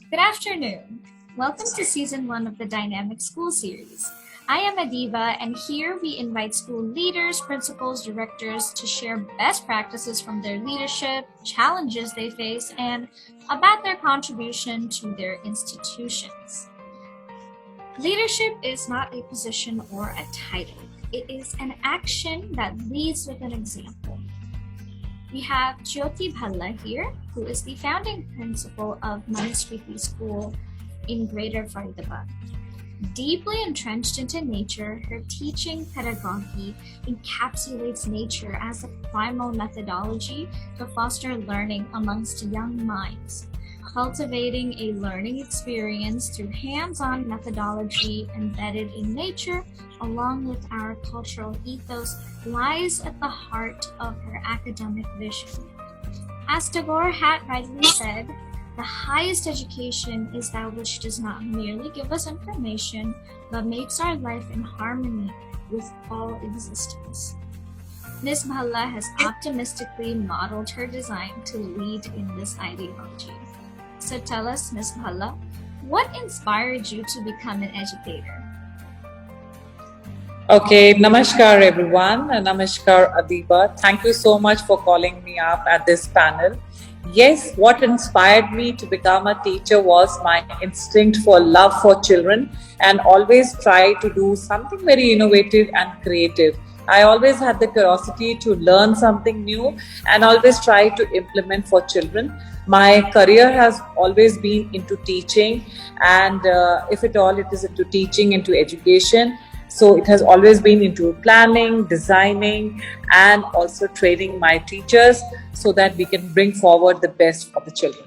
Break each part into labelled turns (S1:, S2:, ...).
S1: Good afternoon. Welcome to Season 1 of the Dynamic School Series. I am Adiba, and here we invite school leaders, principals, directors to share best practices from their leadership, challenges they face, and about their contribution to their institutions. Leadership is not a position or a title. It is an action that leads with an example. We have Jyoti Bhalla here, who is the founding principal of Manaskriti School in Greater Faridabad. Deeply entrenched into nature, her teaching pedagogy encapsulates nature as a primal methodology to foster learning amongst young minds. Cultivating a learning experience through hands-on methodology embedded in nature, along with our cultural ethos, lies at the heart of her academic vision. As Tagore had rightly said, the highest education is that which does not merely give us information, but makes our life in harmony with all existence. Ms. Bhalla has optimistically modeled her design to lead in this ideology. So tell us, Ms. Bhalla, what inspired you to become an educator?
S2: Okay, namaskar everyone. Namaskar Adiba. Thank you so much for calling me up at this panel. Yes, what inspired me to become a teacher was my instinct for love for children and always try to do something very innovative and creative. I always had the curiosity to learn something new and always try to implement for children. My career has always been into teaching, and if at all, it is into teaching, into education. So it has always been into planning, designing, and also training my teachers so that we can bring forward the best for the children.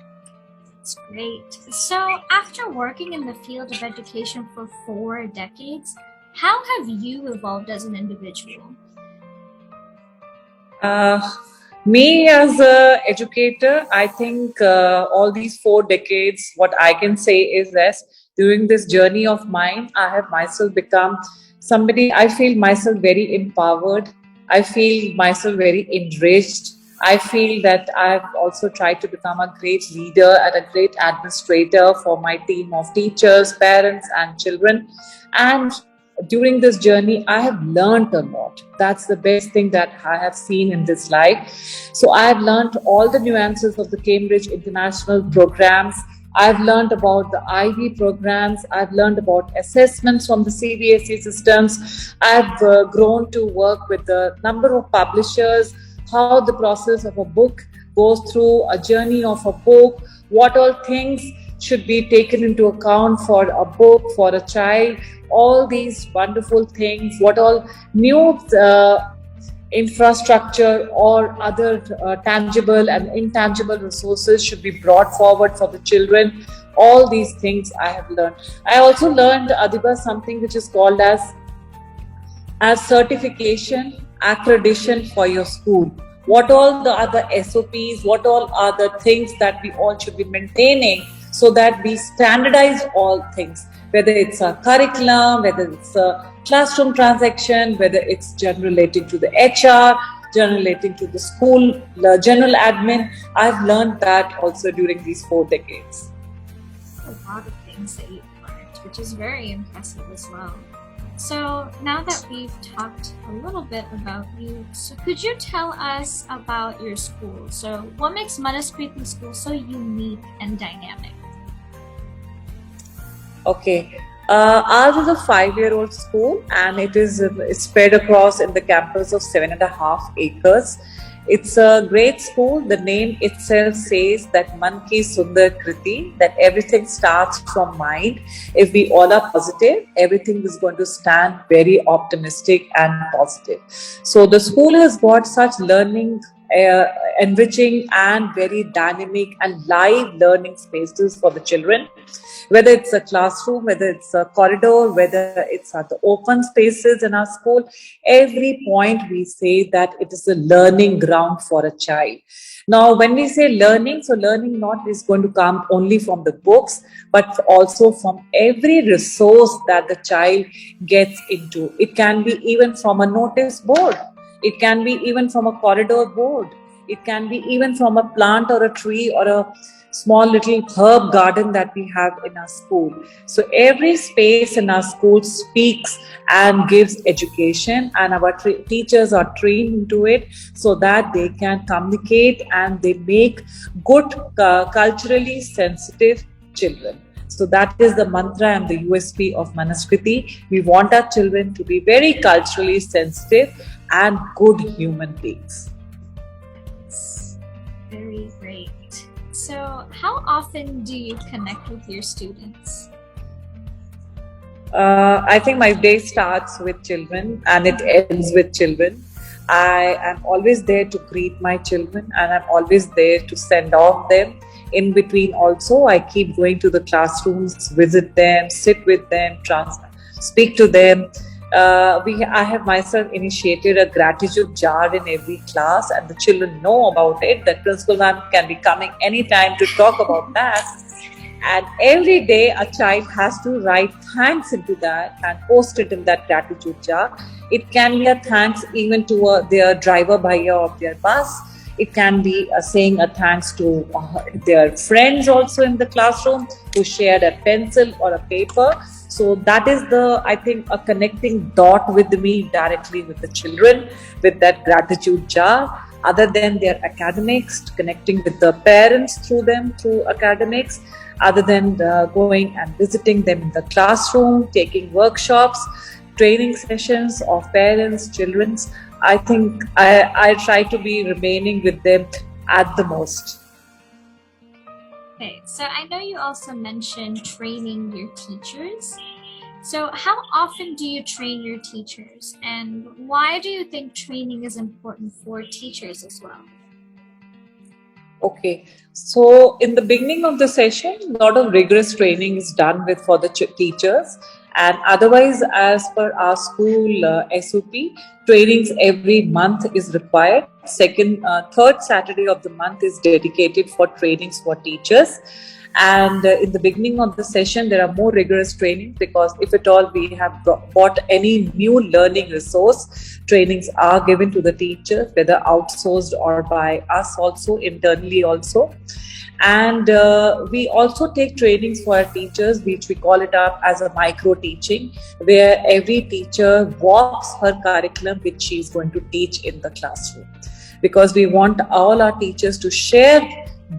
S1: That's great. So after working in the field of education for 4 decades, how have you evolved as an individual?
S2: Me as a educator, I think all these 4 decades, what I can say is that during this journey of mine, I have myself become somebody, I feel myself very empowered. I feel myself very enriched. I feel that I've also tried to become a great leader and a great administrator for my team of teachers, parents, and children. And during this journey, I have learned a lot. That's the best thing that I have seen in this life. So I have learned all the nuances of the Cambridge International programs. I've learned about the IB programs. I've learned about assessments from the CBSE systems. I've grown to work with a number of publishers, how the process of a book goes through, a journey of a book, what all things should be taken into account for a book, for a child, all these wonderful things, what all new infrastructure or other tangible and intangible resources should be brought forward for the children. All these things I have learned. I also learned, Adiba, something which is called as certification, accreditation for your school. What all the other SOPs, what all are the things that we all should be maintaining so that we standardize all things, whether it's a curriculum, whether it's a classroom transaction, whether it's general relating to the HR, general relating to the school, general admin. I've learned that also during these 4 decades.
S1: A lot of things that you've learned, which is very impressive as well. So now that we've talked a little bit about you, so could you tell us about your school? So what makes Manaskriti School so unique and dynamic?
S2: Okay. Ours is a 5-year-old school, and it is spread across in the campus of 7.5 acres. It's a great school. The name itself says that Man ki sundar kriti, that everything starts from mind. If we all are positive, everything is going to stand very optimistic and positive. So the school has got such learning, enriching and very dynamic and live learning spaces for the children. Whether it's a classroom, whether it's a corridor, whether it's at the open spaces in our school, every point we say that it is a learning ground for a child. Now, when we say learning, so learning not is going to come only from the books, but also from every resource that the child gets into. It can be even from a notice board. It can be even from a corridor board. It can be even from a plant or a tree or a small little herb garden that we have in our school. So every space in our school speaks and gives education, and our teachers are trained into it so that they can communicate and they make good culturally sensitive children. So that is the mantra and the USP of Manaskriti. We want our children to be very culturally sensitive and good human beings.
S1: It's very great. So, how often do you connect with your students?
S2: I think my day starts with children and it ends with children. I am always there to greet my children and I'm always there to send off them. In between, also, I keep going to the classrooms, visit them, sit with them, speak to them. I have myself initiated a gratitude jar in every class, and the children know about it. The principal ma'am can be coming anytime to talk about that. And every day, a child has to write thanks into that and post it in that gratitude jar. It can be a thanks even to their driver bhaiya of their bus. It can be saying a thanks to their friends also in the classroom who shared a pencil or a paper. So that is I think, a connecting dot with me directly with the children with that gratitude jar. Other than their academics, connecting with the parents through academics, other than going and visiting them in the classroom, taking workshops, training sessions of parents, children's. I think I try to be remaining with them at the most.
S1: Okay, so I know you also mentioned training your teachers. So, how often do you train your teachers, and why do you think training is important for teachers as well?
S2: Okay, so in the beginning of the session, a lot of rigorous training is done for the teachers, and otherwise, as per our school SOP, trainings every month is required. Third Saturday of the month is dedicated for trainings for teachers. And in the beginning of the session, there are more rigorous trainings because if at all we have bought any new learning resource, trainings are given to the teachers, whether outsourced or by us also, internally also. And we also take trainings for our teachers, which we call it up as a micro teaching, where every teacher walks her curriculum which she is going to teach in the classroom. Because we want all our teachers to share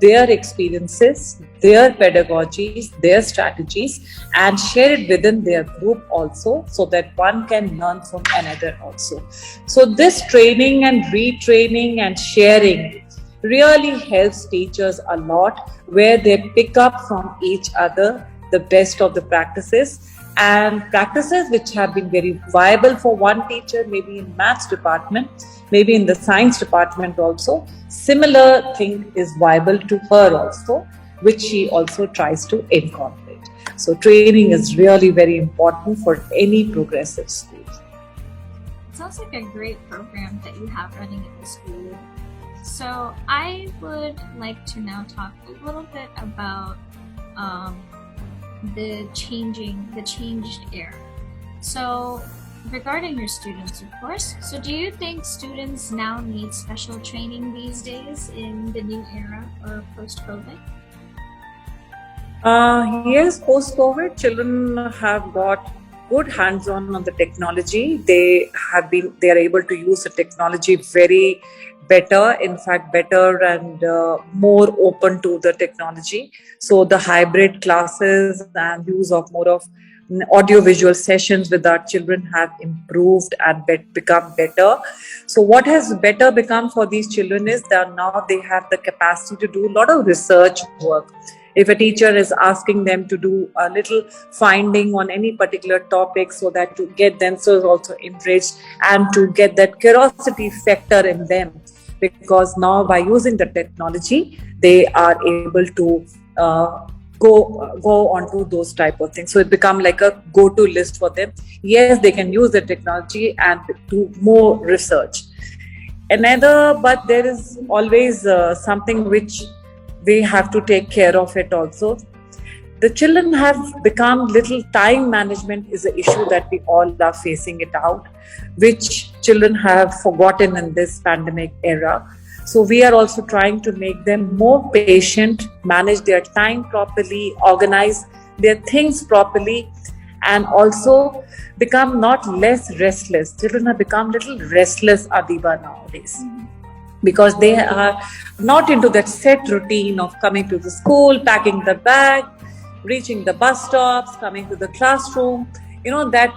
S2: their experiences, their pedagogies, their strategies, and share it within their group also, so that one can learn from another also. So this training and retraining and sharing really helps teachers a lot, where they pick up from each other the best of the practices, and practices which have been very viable for one teacher, maybe in maths department, maybe in the science department also. Similar thing is viable to her also, which she also tries to incorporate. So training is really very important for any progressive school.
S1: It sounds like a great program that you have running in the school. So I would like to now talk a little bit about the changed era. So regarding your students, of course. So do you think students now need special training these days in the new era or post-COVID?
S2: Yes, post-COVID, children have got good hands-on the technology. They are able to use the technology very better, in fact better and more open to the technology. So the hybrid classes and use of more of audio-visual sessions with our children have improved and become better. So what has better become for these children is that now they have the capacity to do a lot of research work. If a teacher is asking them to do a little finding on any particular topic, so that to get themselves also enriched and to get that curiosity factor in them, because now by using the technology, they are able to go onto those type of things. So it become like a go-to list for them. Yes, they can use the technology and do more research. But there is always something which we have to take care of it also. The children have become little time management is an issue that we all are facing it out, which children have forgotten in this pandemic era. So we are also trying to make them more patient, manage their time properly, organize their things properly, and also become not less restless. Children have become little restless, Adiba, nowadays, because they are not into that set routine of coming to the school, packing the bag, reaching the bus stops, coming to the classroom. That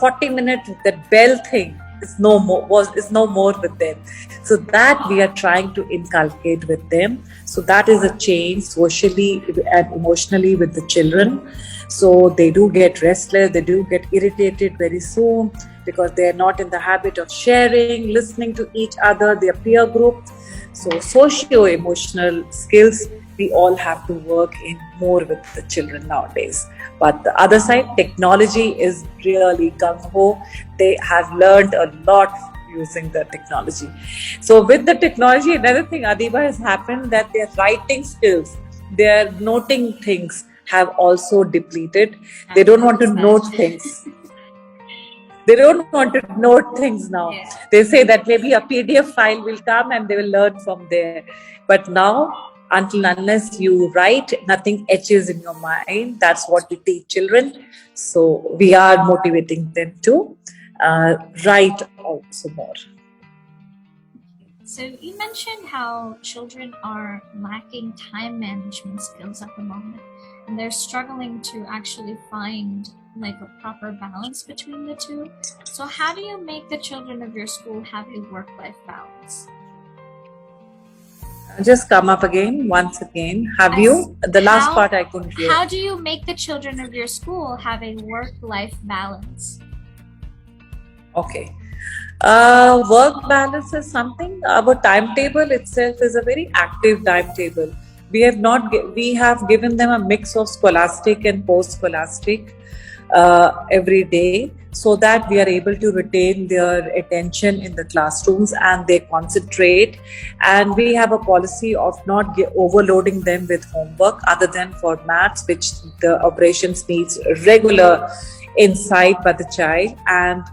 S2: 40-minute, that bell thing is no more with them. So that we are trying to inculcate with them. So that is a change socially and emotionally with the children. So they do get restless, they do get irritated very soon, because they are not in the habit of sharing, listening to each other, their peer group. So socio-emotional skills, we all have to work in more with the children nowadays. But the other side, technology is really gung-ho. They have learned a lot using the technology. So with the technology, another thing, Adiba, has happened that their writing skills, their noting things have also depleted. They don't want to note things. They don't want to note things now.
S1: Yeah.
S2: They say that maybe a PDF file will come and they will learn from there. But now, until unless you write, nothing etches in your mind. That's what we teach children. So we are motivating them to write also more.
S1: So you mentioned how children are lacking time management skills at the moment, and they're struggling to actually find like a proper balance between the two. So how do you make the children of your school have a work-life balance?
S2: Just come up again, once again. The last part I couldn't hear.
S1: How do you make the children of your school have a work-life balance?
S2: Okay. Work balance is something, our timetable itself is a very active timetable. We have given them a mix of scholastic and post-scholastic every day, so that we are able to retain their attention in the classrooms and they concentrate. And we have a policy of not overloading them with homework, other than for maths, which the operations needs regular insight by the child, and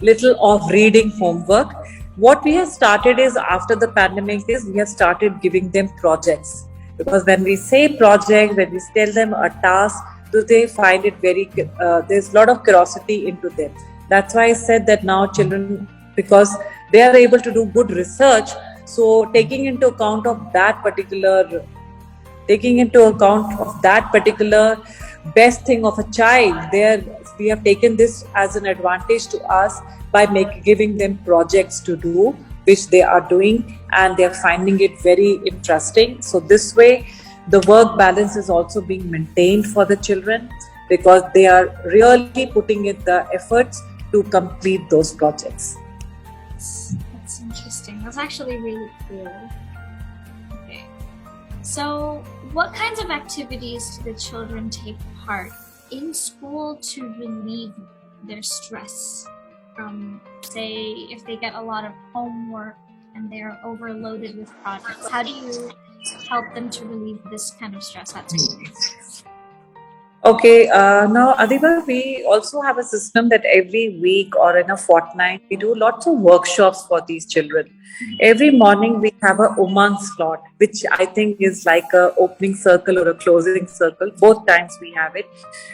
S2: little of reading homework. What we have started is, after the pandemic, is we have started giving them projects, because when we say project, when we tell them a task, do they find it very there's a lot of curiosity into them. That's why I said that now children, because they are able to do good research, so taking into account of that particular best thing of a child, we have taken this as an advantage to us by giving them projects to do, which they are doing, and they are finding it very interesting. So this way, the work balance is also being maintained for the children, because they are really putting in the efforts to complete those projects.
S1: That's interesting. That's actually really cool. Okay. So, what kinds of activities do the children take part in school to relieve their stress from, say, if they get a lot of homework and they're overloaded with projects? How do you help them to relieve this kind of stress at school?
S2: Okay, now Adiba, we also have a system that every week or in a fortnight, we do lots of workshops for these children. Every morning we have a Umang slot, which I think is like a opening circle or a closing circle. Both times we have it,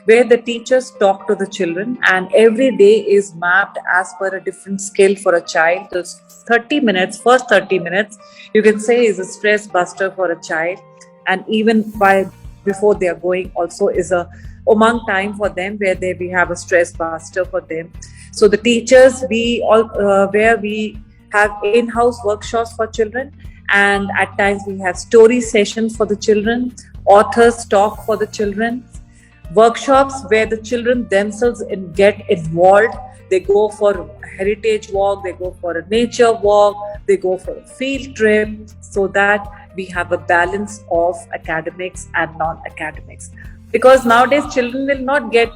S2: where the teachers talk to the children, and every day is mapped as per a different skill for a child. There's 30 minutes, first 30 minutes, you can say, is a stress buster for a child. And even before they are going also is a Umang time for them, where we have a stress buster for them. So the teachers, where we have in-house workshops for children, and at times we have story sessions for the children, authors talk for the children, workshops where the children themselves get involved. They go for a heritage walk, they go for a nature walk, they go for a field trip, so that we have a balance of academics and non-academics. Because nowadays children will not get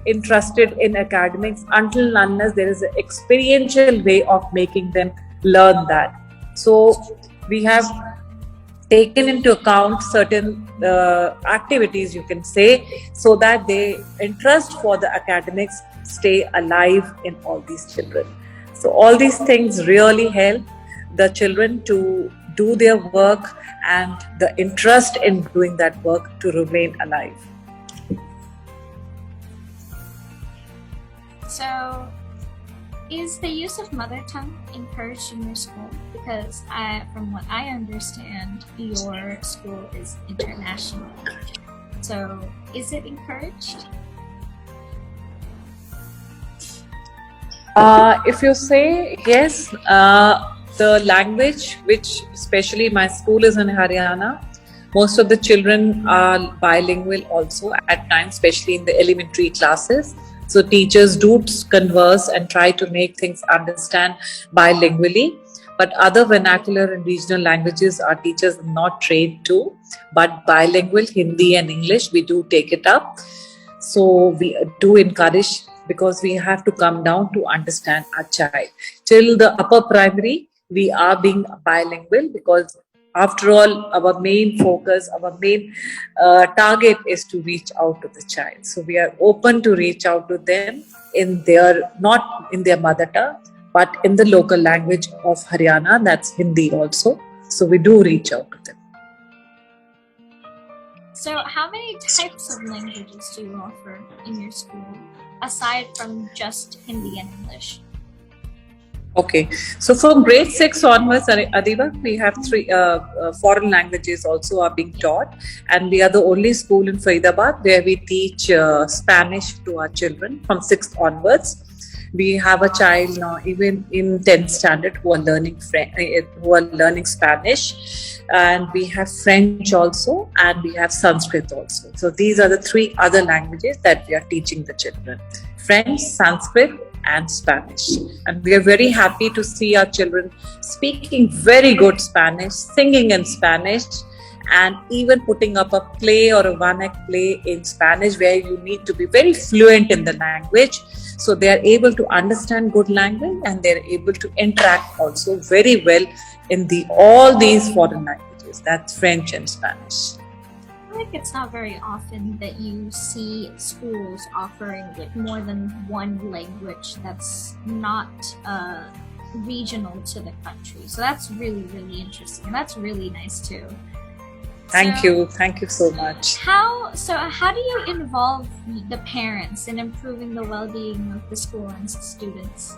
S2: interested in academics until unless there is an experiential way of making them learn that. So we have taken into account certain activities, you can say, so that the interest for the academics stay alive in all these children. So all these things really help. the children to do their work and the interest in doing that work to remain alive.
S1: So, is the use of mother tongue encouraged in your school? Because from what I understand, your school is international. So, is it encouraged?
S2: If you say yes, the language, which especially my school is in Haryana, most of the children are bilingual also at times, especially in the elementary classes. So teachers do converse and try to make things understand bilingually. But other vernacular and regional languages our teachers are not trained to. But bilingual, Hindi and English, we do take it up. So we do encourage, because we have to come down to understand our child. Till the upper primary, we are being bilingual, because after all, our main focus, our main target is to reach out to the child. So we are open to reach out to them in their, not in their mother tongue, but in the local language of Haryana, that's Hindi also. So we do reach out to them.
S1: So how many types of languages do you offer in your school, aside from just Hindi and English?
S2: Okay, so from grade 6 onwards, Adiba, we have three foreign languages also are being taught, and we are the only school in Faridabad where we teach Spanish to our children from 6th onwards. We have a child now, even in 10th standard, who are learning Spanish, and we have French also, and we have Sanskrit also. So these are the three other languages that we are teaching the children: French, Sanskrit, and Spanish. And we are very happy to see our children speaking very good Spanish, singing in Spanish, and even putting up a play or a one-act play in Spanish where you need to be very fluent in the language. So they are able to understand good language, and they are able to interact also very well in all these foreign languages. That's French and Spanish.
S1: I feel like it's not very often that you see schools offering like more than one language that's not regional to the country. So that's really, really interesting. And that's really nice too.
S2: Thank you so much.
S1: How do you involve the parents in improving the well-being of the school and students?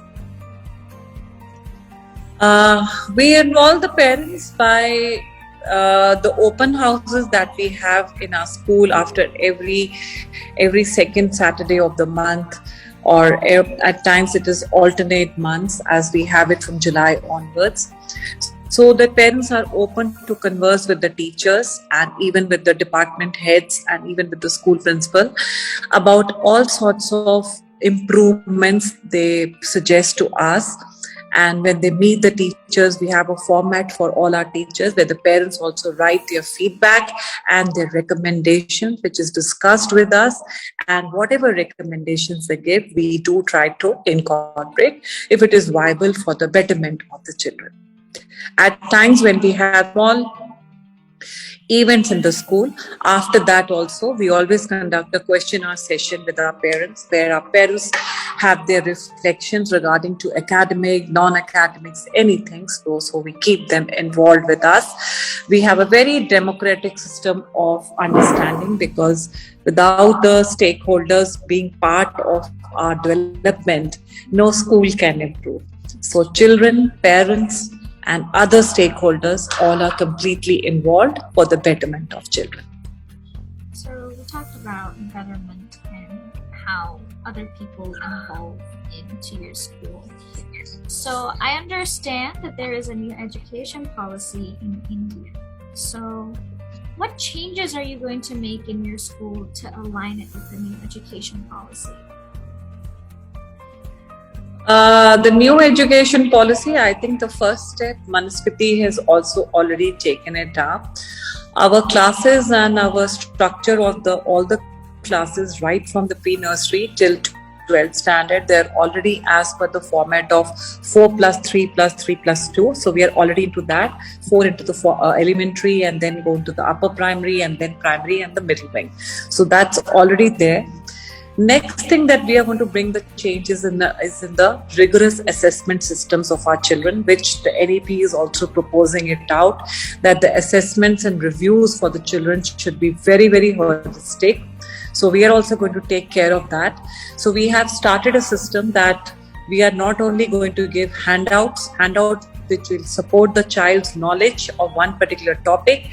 S2: We involve the parents by the open houses that we have in our school after every second Saturday of the month, or at times it is alternate months, as we have it from July onwards. So the parents are open to converse with the teachers and even with the department heads and even with the school principal about all sorts of improvements they suggest to us. And when they meet the teachers, we have a format for all our teachers where the parents also write their feedback and their recommendations, which is discussed with us. And whatever recommendations they give, we do try to incorporate if it is viable for the betterment of the children. At times when we have small events in the school, after that also we always conduct a question-hour session with our parents, where our parents have their reflections regarding to academic, non-academics, anything. So we keep them involved with us. We have a very democratic system of understanding, because without the stakeholders being part of our development, no school can improve. So children, parents, and other stakeholders all are completely involved for the betterment of children.
S1: So we talked about betterment and how other people involve into your school. So I understand that there is a new education policy in India. So what changes are you going to make in your school to align it with the new education policy?
S2: The new education policy, I think the first step, Manaskriti has also already taken it up. Our classes and our structure of all the classes right from the pre-nursery till 12th standard, they're already as per the format of 4+3+3+2. So we are already into that, 4 into the elementary, and then go into the upper primary, and then primary and the middle wing. So that's already there. Next thing that we are going to bring the change is in the rigorous assessment systems of our children, which the NEP is also proposing it out, that the assessments and reviews for the children should be very, very holistic. So we are also going to take care of that. So we have started a system that we are not only going to give handouts which will support the child's knowledge of one particular topic.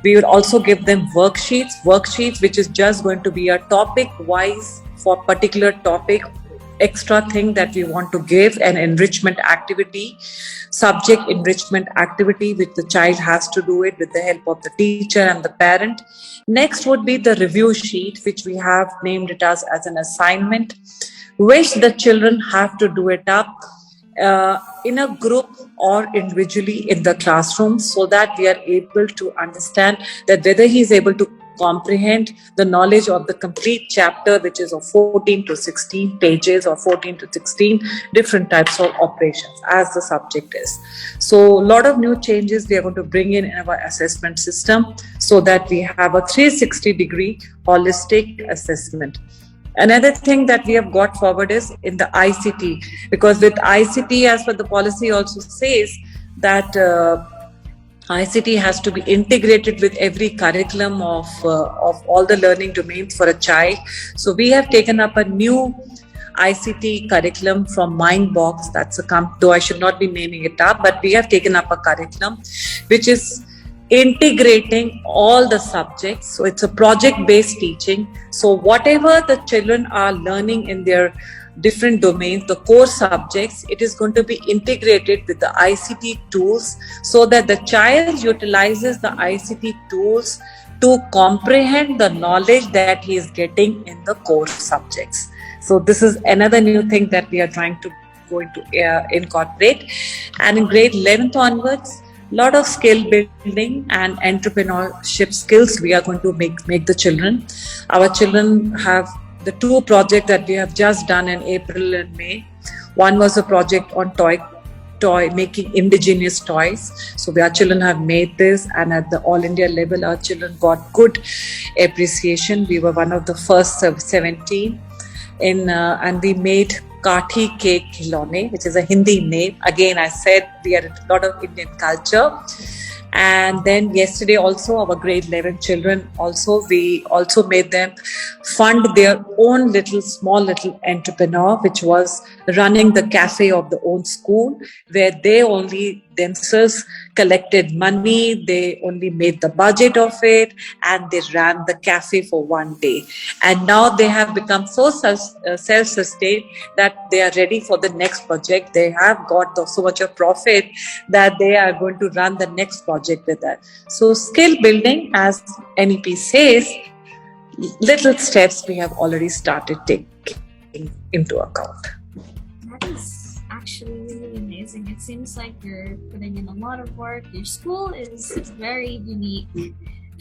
S2: We will also give them worksheets which is just going to be a topic wise for particular topic, extra thing that we want to give, an enrichment activity, subject enrichment activity, which the child has to do it with the help of the teacher and the parent. Next would be the review sheet, which we have named it as an assignment, which the children have to do it up in a group or individually in the classroom, so that we are able to understand that whether he is able to comprehend the knowledge of the complete chapter, which is of 14 to 16 pages or 14 to 16 different types of operations as the subject is. So a lot of new changes we are going to bring in our assessment system, so that we have a 360-degree holistic assessment. Another thing that we have got forward is in the ICT, because with ICT, as per the policy also says that ICT has to be integrated with every curriculum of all the learning domains for a child. So we have taken up a new ICT curriculum from Mindbox. That's though I should not be naming it up, but we have taken up a curriculum which is integrating all the subjects. So it's a project-based teaching. So whatever the children are learning in their different domains, the core subjects, it is going to be integrated with the ICT tools, so that the child utilizes the ICT tools to comprehend the knowledge that he is getting in the core subjects. So this is another new thing that we are going to incorporate. And in grade 11th onwards, lot of skill building and entrepreneurship skills we are going to make the children. Our children have the two projects that we have just done in April and May. One was a project on toy making indigenous toys. So our children have made this, and at the all India level our children got good appreciation. We were one of the first 17 and we made Kathi Cake Khilone, which is a Hindi name. Again, I said we are a lot of Indian culture. And then yesterday also our grade 11 children we also made them fund their own small little entrepreneur, which was running the cafe of the own school, where they only themselves collected money, they only made the budget of it, and they ran the cafe for one day. And now they have become so self-sustained that they are ready for the next project. They have got so much of profit that they are going to run the next project with that. So skill building, as NEP says, little steps we have already started taking into account.
S1: That is actually really amazing. It seems like you're putting in a lot of work. Your school is very unique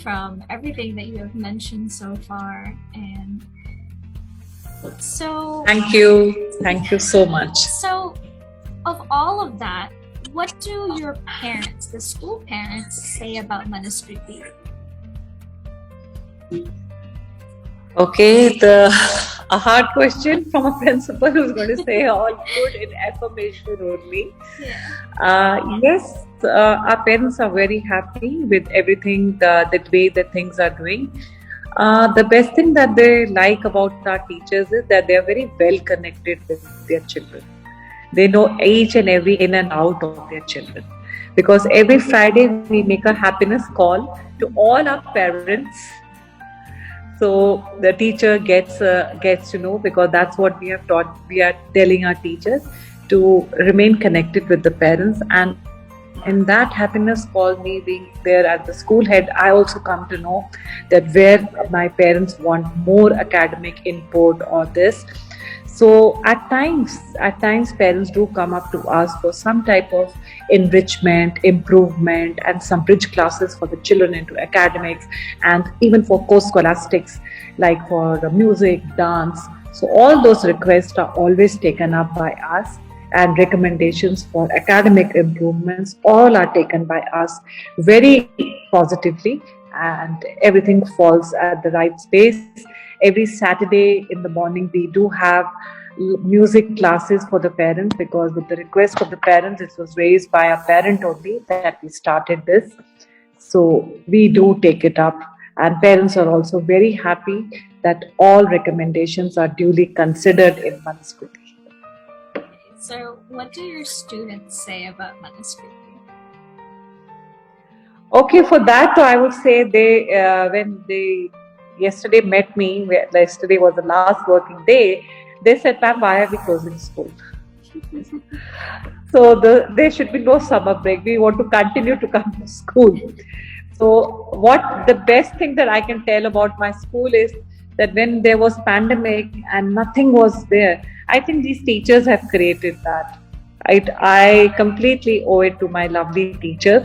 S1: from everything that you have mentioned so far. And so
S2: Thank you so much.
S1: So of all of that, what do your parents, the school parents, say about Manaskriti?
S2: Okay, a hard question from a principal who's going to say all good in affirmation only.
S1: Yeah.
S2: Yes, our parents are very happy with everything, the way that things are doing. The best thing that they like about our teachers is that they are very well connected with their children. They know each and every in and out of their children. Because every Friday we make a happiness call to all our parents. So the teacher gets to know, because that's what we have taught. We are telling our teachers to remain connected with the parents, and in that happiness call, me being there at the school head, I also come to know that where my parents want more academic input or this. So at times parents do come up to us for some type of enrichment, improvement, and some bridge classes for the children into academics, and even for co-scholastics like for the music, dance. So all those requests are always taken up by us, and recommendations for academic improvements all are taken by us very positively, and everything falls at the right space. every Saturday in the morning we do have music classes for the parents, because with the request of the parents, it was raised by a parent only that we started this. So we do take it up, and parents are also very happy that all recommendations are duly considered in Manaskriti.
S1: So, what do your students say about Manaskriti?
S2: Okay, for that I would say they when they yesterday met me, yesterday was the last working day. They said, "Ma'am, why are we closing school?" So there should be no summer break. We want to continue to come to school. So what the best thing that I can tell about my school is that when there was pandemic and nothing was there, I think these teachers have created that. I completely owe it to my lovely teachers.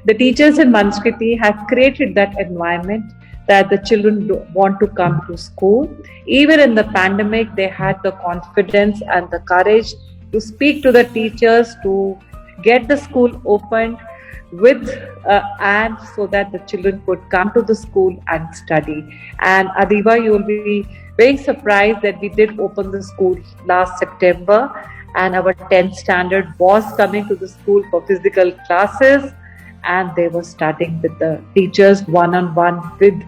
S2: The teachers in Manaskriti have created that environment that the children want to come to school. Even in the pandemic, they had the confidence and the courage to speak to the teachers to get the school opened with and so that the children could come to the school and study. And Adiba, you will be very surprised that we did open the school last September, and our 10th standard was coming to the school for physical classes, and they were starting with the teachers one on one with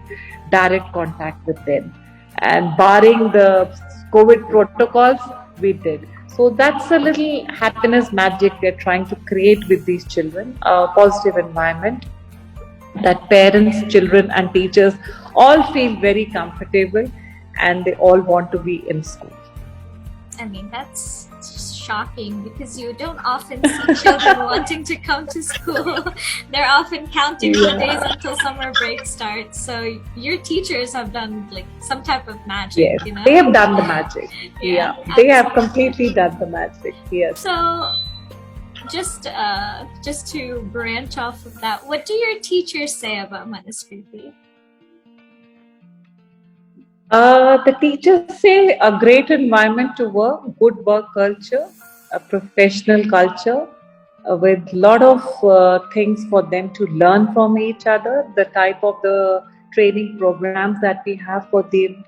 S2: direct contact with them. And barring the COVID protocols, we did. So that's a little happiness magic they're trying to create with these children, a positive environment that parents, children, and teachers all feel very comfortable and they all want to be in school.
S1: I mean, that's just shocking because you don't often see children wanting to come to school. They're often counting the days until summer break starts. So your teachers have done like some type of magic,
S2: Yes,
S1: you know?
S2: they have done the magic. Yeah, they have completely done the magic. Yes.
S1: So just to branch off of that, what do your teachers say about Manaskriti?
S2: The teachers say a great environment to work, good work culture, a professional culture with a lot of things for them to learn from each other, the type of the training programs that we have for them,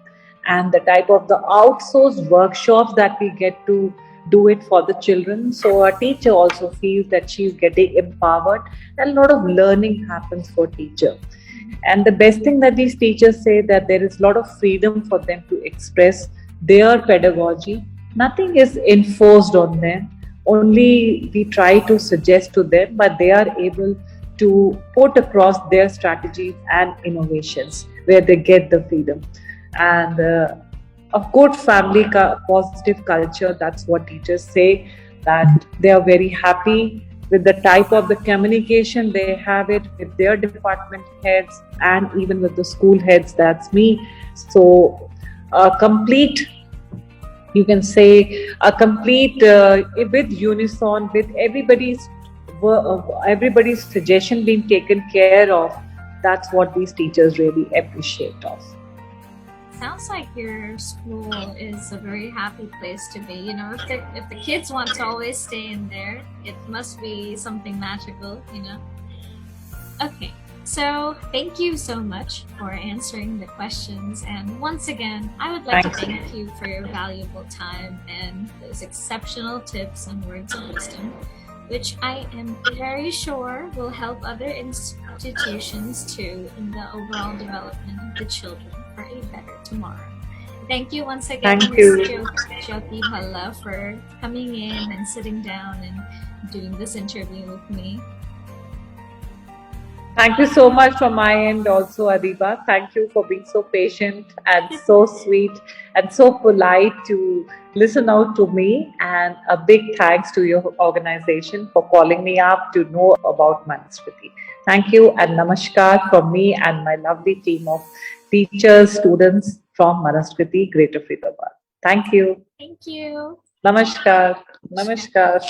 S2: and the type of the outsourced workshops that we get to do it for the children. So a teacher also feels that she's getting empowered, and a lot of learning happens for teacher. And the best thing that these teachers say that there is a lot of freedom for them to express their pedagogy. Nothing is enforced on them. Only we try to suggest to them, but they are able to put across their strategies and innovations where they get the freedom. And a good family positive culture, that's what teachers say, that they are very happy with the type of the communication they have it with their department heads and even with the school heads, that's me. So a complete, you can say a complete with unison, with everybody's suggestion being taken care of. That's what these teachers really appreciate of.
S1: Sounds like your school is a very happy place to be. You know, if the kids want to always stay in there, it must be something magical, you know. Okay, so thank you so much for answering the questions. And once again, I would like to thank you for your valuable time and those exceptional tips and words of wisdom, which I am very sure will help other institutions too in the overall development of the children for a better tomorrow. Thank you once again, Ms. Jyoti Bhalla, for coming in and sitting down and doing this interview with me.
S2: Thank you so much from my end also, Adiba. Thank you for being so patient and so sweet and so polite to listen out to me. And a big thanks to your organization for calling me up to know about Manaskriti. Thank you and namaskar from me and my lovely team of teachers, students from Manaskriti, Greater Faridabad. Thank you.
S1: Thank you.
S2: Namaskar. Namaskar.